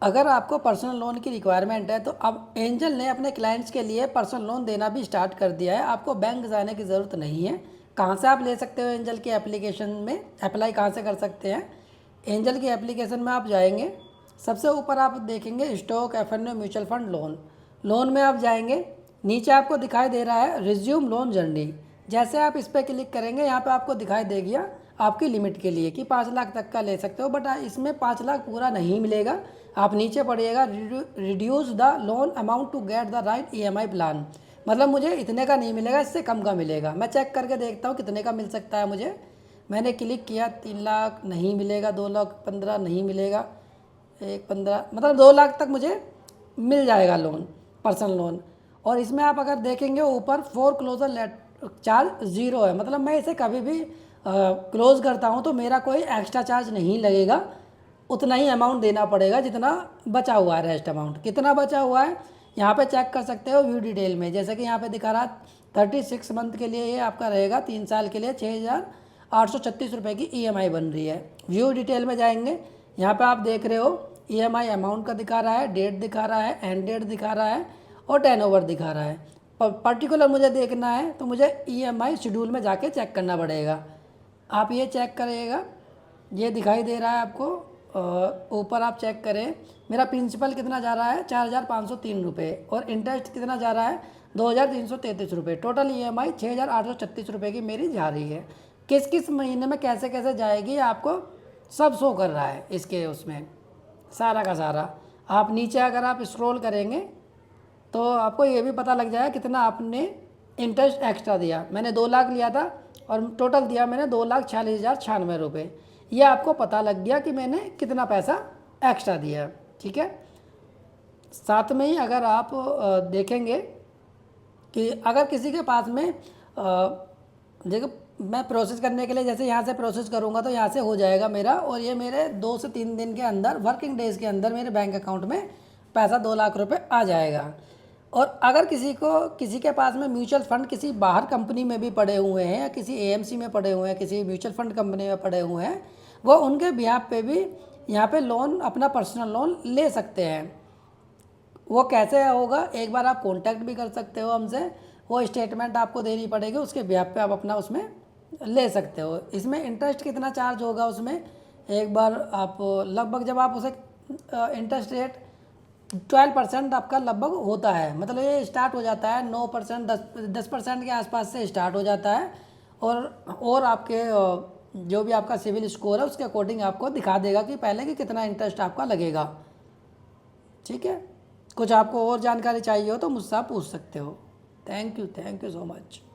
अगर आपको personal loan की रिक्वायरमेंट है तो अब एंजल ने अपने क्लाइंट्स के लिए पर्सनल लोन देना भी स्टार्ट कर दिया है। आपको बैंक जाने की ज़रूरत नहीं है। कहाँ से आप ले सकते हो एंजल की एप्लीकेशन में, अप्लाई कहाँ से कर सकते हैं? एंजल की एप्लीकेशन में आप जाएंगे, सबसे ऊपर आप देखेंगे stock F and O mutual fund loan. Loan में आप जाएंगे, नीचे आपको दिखाई दे रहा है रिज्यूम लोन जर्नी। जैसे आप इस पर क्लिक करेंगे, यहाँ पे आपको दिखाई देगी आपकी लिमिट के लिए कि 5 लाख तक का ले सकते हो, बट इसमें 5 लाख पूरा नहीं मिलेगा। आप नीचे पढ़िएगा reduce the loan amount to get the right EMI plan, मतलब मुझे इतने का नहीं मिलेगा, इससे कम का मिलेगा। मैं चेक करके देखता हूँ कितने का मिल सकता है मुझे। मैंने क्लिक किया, 3 लाख नहीं मिलेगा, 2 लाख 15 नहीं मिलेगा, 1 15 मतलब 2 लाख तक मुझे मिल जाएगा लोन, पर्सनल लोन। और इसमें आप अगर देखेंगे ऊपर foreclosure late charge zero है, मतलब मैं इसे कभी भी क्लोज़ करता हूँ तो मेरा कोई एक्स्ट्रा चार्ज नहीं लगेगा। उतना ही अमाउंट देना पड़ेगा जितना बचा हुआ है। रेस्ट अमाउंट कितना बचा हुआ है यहाँ पे चेक कर सकते हो व्यू डिटेल में। जैसे कि यहाँ पे दिखा रहा 36 मंथ के लिए ये आपका रहेगा, 3 साल के लिए 6,836 रुपये की ईएमआई बन रही है। व्यू डिटेल में जाएंगे, यहाँ पे आप देख रहे हो ईएमआई अमाउंट का दिखा रहा है, डेट दिखा रहा है, एंड डेट दिखा रहा है और टर्नओवर दिखा रहा है। पर्टिकुलर मुझे देखना है तो मुझे ईएमआई शेड्यूल में जाके चेक करना पड़ेगा। आप ये चेक करिएगा, ये दिखाई दे रहा है आपको। ऊपर आप चेक करें, मेरा प्रिंसिपल कितना जा रहा है 4,503 रुपये और इंटरेस्ट कितना जा रहा है 2,333 रुपये। टोटल ईएमआई 6,836 रुपये की मेरी जा रही है। किस किस महीने में कैसे कैसे जाएगी आपको सब शो कर रहा है इसके उसमें, सारा का सारा। आप नीचे अगर आप स्क्रॉल करेंगे तो आपको ये भी पता लग जाएगा कितना आपने इंटरेस्ट एक्स्ट्रा दिया। मैंने 2 लाख लिया था और टोटल दिया मैंने 2,46,096 रुपये। ये आपको पता लग गया कि मैंने कितना पैसा एक्स्ट्रा दिया। ठीक है, साथ में ही अगर आप देखेंगे कि अगर किसी के पास में देखो, मैं प्रोसेस करने के लिए जैसे यहाँ से प्रोसेस करूँगा तो यहाँ से हो जाएगा मेरा, और ये मेरे 2 से 3 दिन के अंदर, वर्किंग डेज़ के अंदर मेरे बैंक अकाउंट में पैसा 2 लाख रुपए आ जाएगा। और अगर किसी के पास में म्यूचुअल फंड किसी बाहर कंपनी में भी पड़े हुए हैं या किसी एएमसी में पड़े हुए हैं, किसी म्यूचुअल फंड कंपनी में पड़े हुए हैं, वो उनके बिहाफ पे भी यहाँ पे लोन, अपना पर्सनल लोन ले सकते हैं। वो कैसे होगा, एक बार आप कांटेक्ट भी कर सकते हो हमसे, वो स्टेटमेंट आपको देनी पड़ेगी, उसके बिहाफ पे आप अपना उसमें ले सकते हो। इसमें इंटरेस्ट कितना चार्ज होगा उसमें, एक बार आप लगभग जब आप उसे इंटरेस्ट रेट 12% आपका लगभग होता है, मतलब ये स्टार्ट हो जाता है 9%, 10% के आसपास से स्टार्ट हो जाता है। और आपके जो भी आपका सिविल स्कोर है उसके अकॉर्डिंग आपको दिखा देगा कि पहले कि कितना इंटरेस्ट आपका लगेगा। ठीक है, कुछ आपको और जानकारी चाहिए हो तो मुझसे आप पूछ सकते हो। Thank you so much.